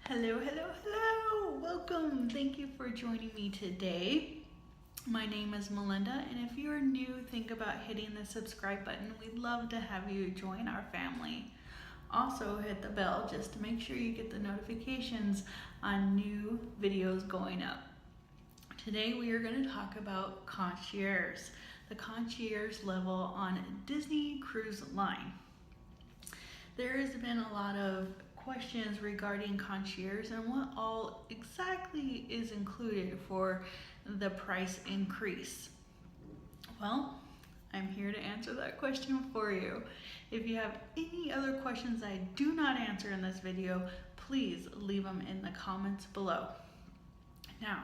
Hello, hello, hello! Welcome! Thank you for joining me today. My name is Melinda, and if you are new, think about hitting the subscribe button. We'd love to have you join our family. Also, hit the bell just to make sure you get the notifications on new videos going up. Today, we are going to talk about Concierge, the Concierge level on Disney Cruise Line. There has been a lot of questions regarding Concierge and what all exactly is included for the price increase. Well, I'm here to answer that question for you. If you have any other questions I do not answer in this video, please leave them in the comments below. Now,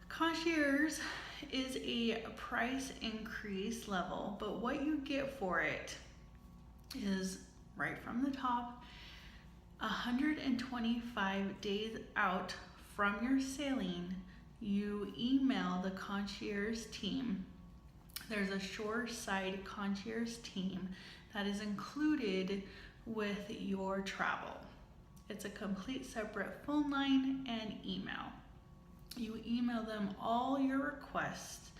Concierge is a price increase level, but what you get for it is right from the top, 125 days out from your sailing, you email the concierge team. There's a shoreside concierge team that is included with your travel. It's a complete separate phone line and email. You email them all your requests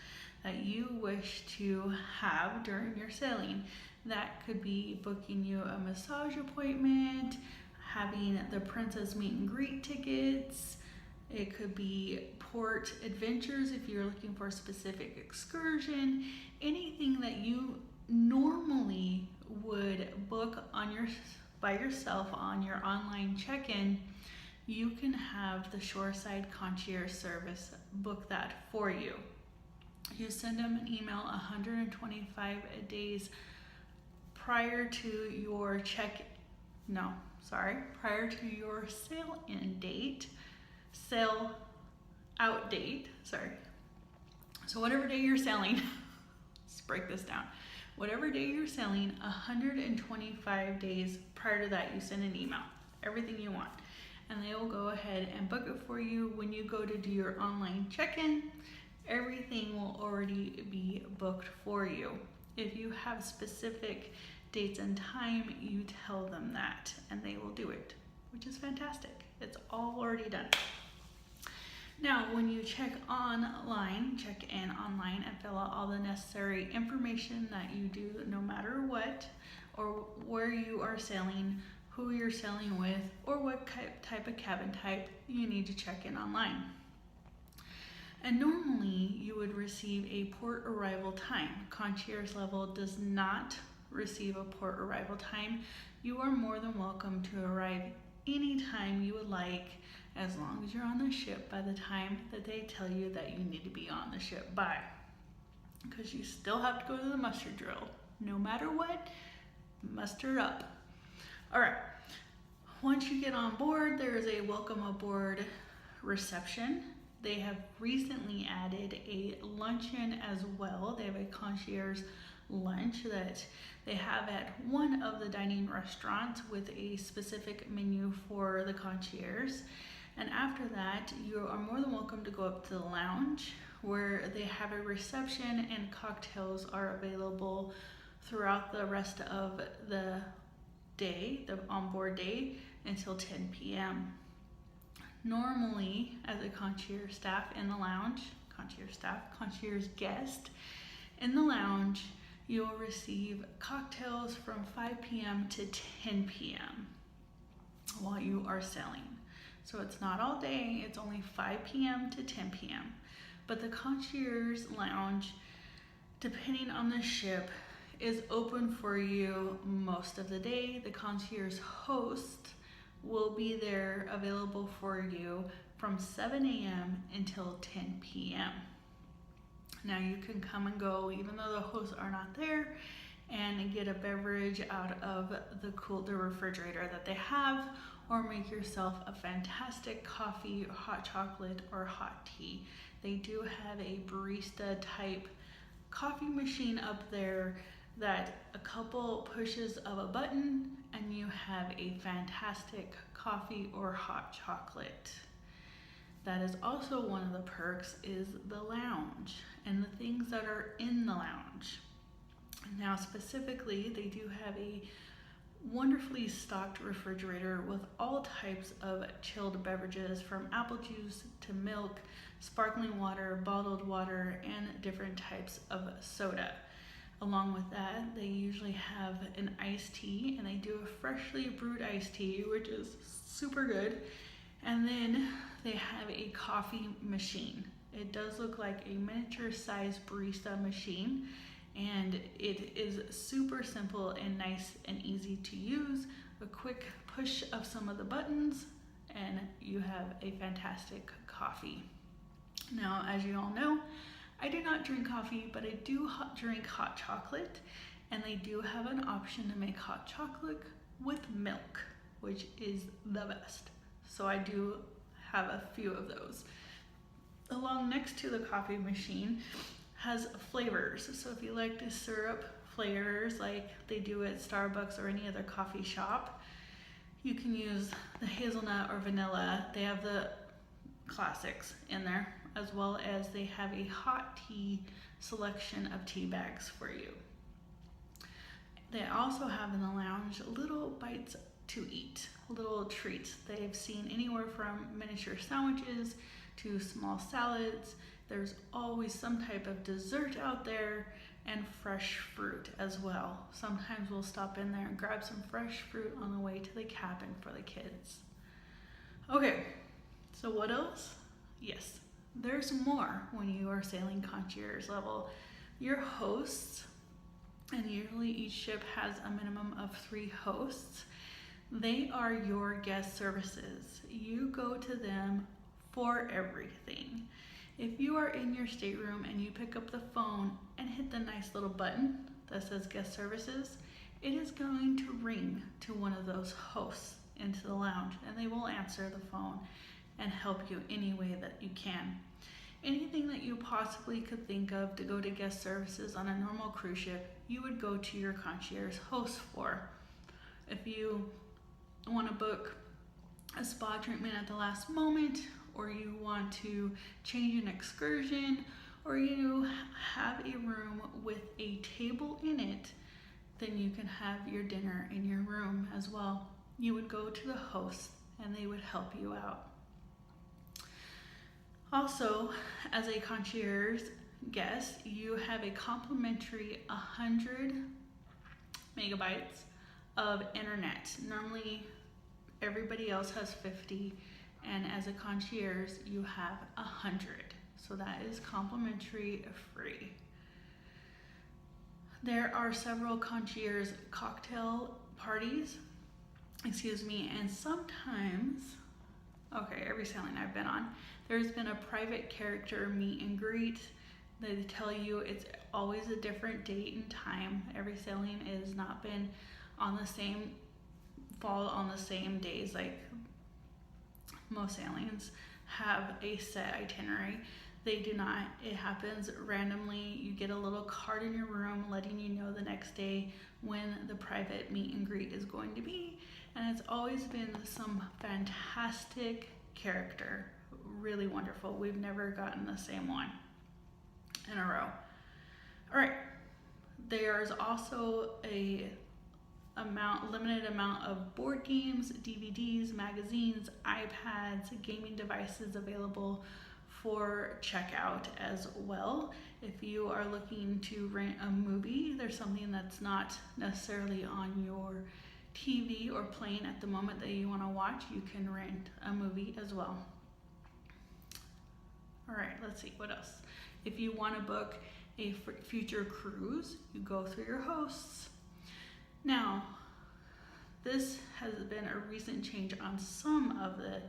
that you wish to have during your sailing. That could be booking you a massage appointment, having the princess meet and greet tickets. It could be port adventures if you're looking for a specific excursion. Anything that you normally would book by yourself on your online check-in, you can have the shoreside concierge service book that for you. You send them an email 125 days prior to your prior to your sail-in date, sail-out date, So whatever day you're sailing, let's break this down. Whatever day you're sailing, 125 days prior to that, you send an email, everything you want. And they will go ahead and book it for you. When you go to do your online check-in, everything will already be booked for you. If you have specific dates and time, you tell them that and they will do it, which is fantastic. It's all already done. Now, when you check in online and fill out all the necessary information that you do no matter what, or where you are sailing, who you're sailing with, or what type of cabin type, you need to check in online. And normally you would receive a port arrival time. Concierge level does not receive a port arrival time. You are more than welcome to arrive anytime you would like, as long as you're on the ship by the time that they tell you that you need to be on the ship by. Because you still have to go to the muster drill. No matter what, muster up. All right, once you get on board, there is a welcome aboard reception. They have recently added a luncheon as well. They have a concierge lunch that they have at one of the dining restaurants with a specific menu for the concierge. And after that, you are more than welcome to go up to the lounge where they have a reception and cocktails are available throughout the rest of the day, the onboard day, until 10 p.m. Normally, as a concierge staff in the lounge, concierge guest in the lounge, you will receive cocktails from 5 p.m. to 10 p.m. while you are sailing. So it's not all day, it's only 5 p.m. to 10 p.m. But the concierge lounge, depending on the ship, is open for you most of the day. The concierge host will be there available for you from 7 a.m. until 10 p.m. Now you can come and go even though the hosts are not there and get a beverage out of the refrigerator that they have, or make yourself a fantastic coffee, hot chocolate, or hot tea. They do have a barista type coffee machine up there that a couple pushes of a button and you have a fantastic coffee or hot chocolate. That is also one of the perks, is the lounge and the things that are in the lounge. Now specifically, they do have a wonderfully stocked refrigerator with all types of chilled beverages, from apple juice to milk, sparkling water, bottled water, and different types of soda. Along with that, they usually have an iced tea, and they do a freshly brewed iced tea, which is super good. And then they have a coffee machine. It does look like a miniature sized barista machine, and it is super simple and nice and easy to use. A quick push of some of the buttons and you have a fantastic coffee. Now, as you all know, I do not drink coffee, but I do drink hot chocolate, and they do have an option to make hot chocolate with milk, which is the best. So I do have a few of those. Along next to the coffee machine has flavors. So if you like the syrup flavors like they do at Starbucks or any other coffee shop, you can use the hazelnut or vanilla. They have the classics in there, as well as they have a hot tea selection of tea bags for you. They also have in the lounge little bites to eat, little treats. They've seen anywhere from miniature sandwiches to small salads. There's always some type of dessert out there, and fresh fruit as well. Sometimes we'll stop in there and grab some fresh fruit on the way to the cabin for the kids. Okay, so what else? Yes, there's more when you are sailing concierge level. Your hosts, and usually each ship has a minimum of 3 hosts. They are your guest services. You go to them for everything. If you are in your stateroom and you pick up the phone and hit the nice little button that says guest services, it is going to ring to one of those hosts into the lounge, and they will answer the phone and help you any way that you can. Anything that you possibly could think of to go to guest services on a normal cruise ship, you would go to your concierge host for. If you want to book a spa treatment at the last moment, or you want to change an excursion, or you have a room with a table in it, then you can have your dinner in your room as well. You would go to the host and they would help you out. Also, as a concierge guest, you have a complimentary 100 megabytes of internet. Normally, everybody else has 50, and as a concierge, you have 100. So that is complimentary free. There are several concierge cocktail parties, and sometimes, every sailing I've been on, there's been a private character meet and greet. They tell you it's always a different date and time. Every sailing has not been fall on the same days. Like most sailings have a set itinerary. They do not. It happens randomly. You get a little card in your room letting you know the next day when the private meet and greet is going to be. And it's always been some fantastic character. Really wonderful. We've never gotten the same one in a row. All right. There's also a limited amount of board games, DVDs, magazines, iPads, gaming devices available for checkout as well. If you are looking to rent a movie, there's something that's not necessarily on your TV or playing at the moment that you want to watch, you can rent a movie as well. All right, let's see, what else? If you want to book a future cruise, you go through your hosts. Now, this has been a recent change on some of the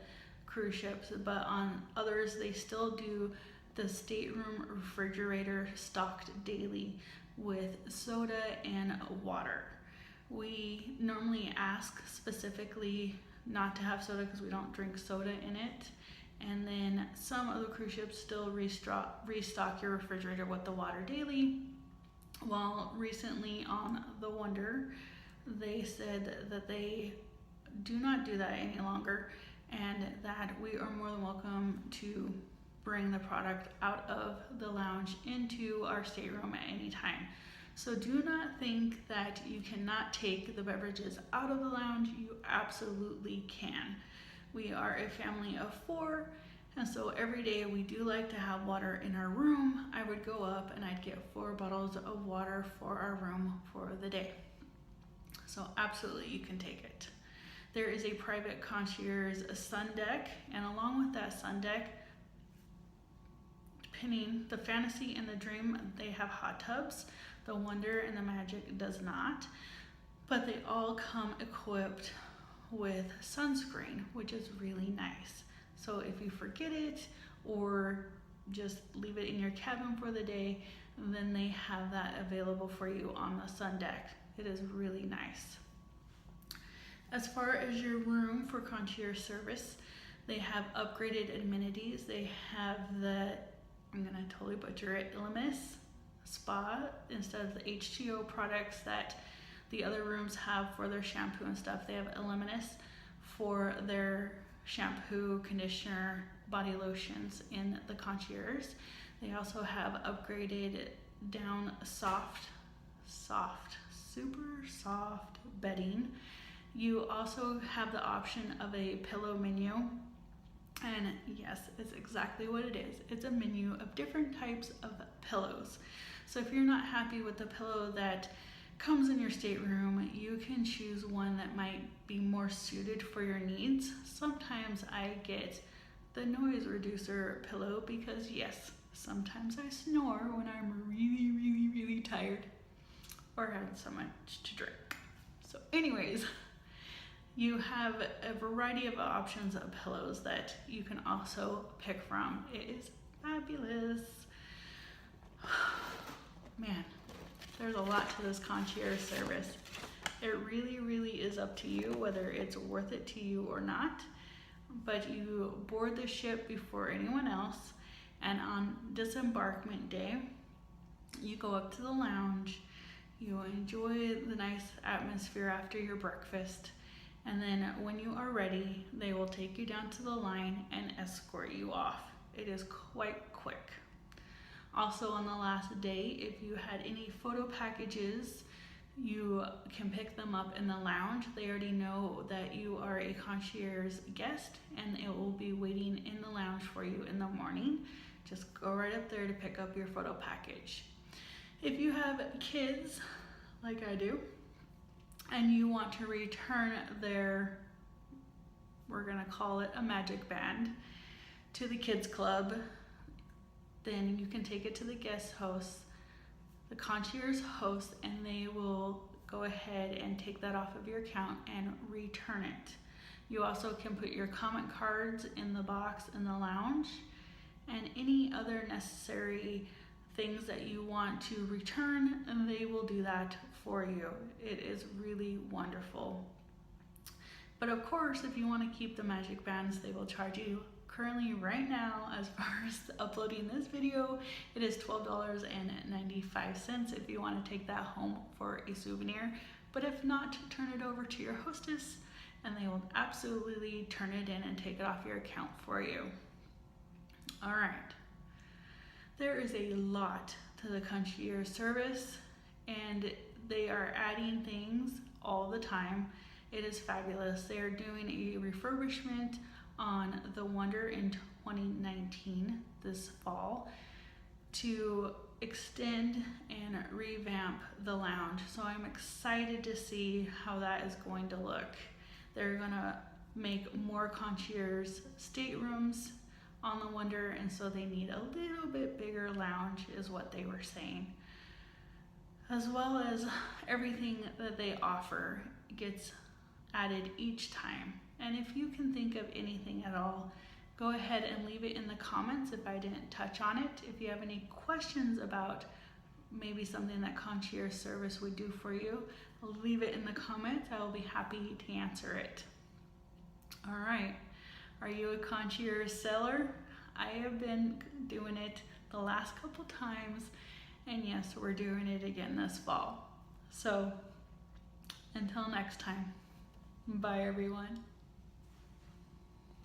cruise ships, but on others, they still do the stateroom refrigerator stocked daily with soda and water. We normally ask specifically not to have soda because we don't drink soda in it. And then some other cruise ships still restock your refrigerator with the water daily. While recently on the Wonder, they said that they do not do that any longer, and that we are more than welcome to bring the product out of the lounge into our stateroom at any time. So do not think that you cannot take the beverages out of the lounge. You absolutely can. We are a family of 4, and so every day we do like to have water in our room. I would go up and I'd get 4 bottles of water for our room for the day. So absolutely you can take it. There is a private concierge sun deck, and along with that sun deck, pinning the Fantasy and the Dream, they have hot tubs. The Wonder and the Magic does not, but they all come equipped with sunscreen, which is really nice. So if you forget it or just leave it in your cabin for the day, then they have that available for you on the sun deck. It is really nice. As far as your room for concierge service, they have upgraded amenities. They have the, I'm gonna totally butcher it, Elemis spa instead of the H2O products that the other rooms have for their shampoo and stuff. They have Elemis for their shampoo, conditioner, body lotions in the concierge. They also have upgraded down soft, super soft bedding. You also have the option of a pillow menu. And yes, it's exactly what it is. It's a menu of different types of pillows. So if you're not happy with the pillow that comes in your stateroom, you can choose one that might be more suited for your needs. Sometimes I get the noise reducer pillow because yes, sometimes I snore when I'm really tired or had so much to drink. So anyways, you have a variety of options of pillows that you can also pick from. It is fabulous. Man, there's a lot to this concierge service. It really is up to you whether it's worth it to you or not. But you board the ship before anyone else, and on disembarkment day, you go up to the lounge, you enjoy the nice atmosphere after your breakfast, and then when you are ready, they will take you down to the line and escort you off. It is quite quick. Also on the last day, if you had any photo packages, you can pick them up in the lounge. They already know that you are a concierge guest, and it will be waiting in the lounge for you in the morning. Just go right up there to pick up your photo package. If you have kids, like I do, and you want to return their, we're gonna call it a magic band, to the kids club, then you can take it to the guest host, the concierge host, and they will go ahead and take that off of your account and return it. You also can put your comment cards in the box in the lounge, and any other necessary things that you want to return, and they will do that for you. It is really wonderful. But of course, if you want to keep the magic bands, they will charge you. Currently right now, as far as uploading this video, it is $12.95 if you want to take that home for a souvenir. But if not, turn it over to your hostess and they will absolutely turn it in and take it off your account for you. All right. There is a lot to the concierge service, and they are adding things all the time. It is fabulous. They are doing a refurbishment on the Wonder in 2019 this fall to extend and revamp the lounge. So I'm excited to see how that is going to look. They're gonna make more concierge staterooms on the Wonder, and so they need a little bit bigger lounge is what they were saying. As well as everything that they offer gets added each time. And if you can think of anything at all, go ahead and leave it in the comments if I didn't touch on it. If you have any questions about maybe something that concierge service would do for you, leave it in the comments. I will be happy to answer it. All right, are you a concierge seller? I have been doing it the last couple times, and yes, we're doing it again this fall. So until next time, bye everyone.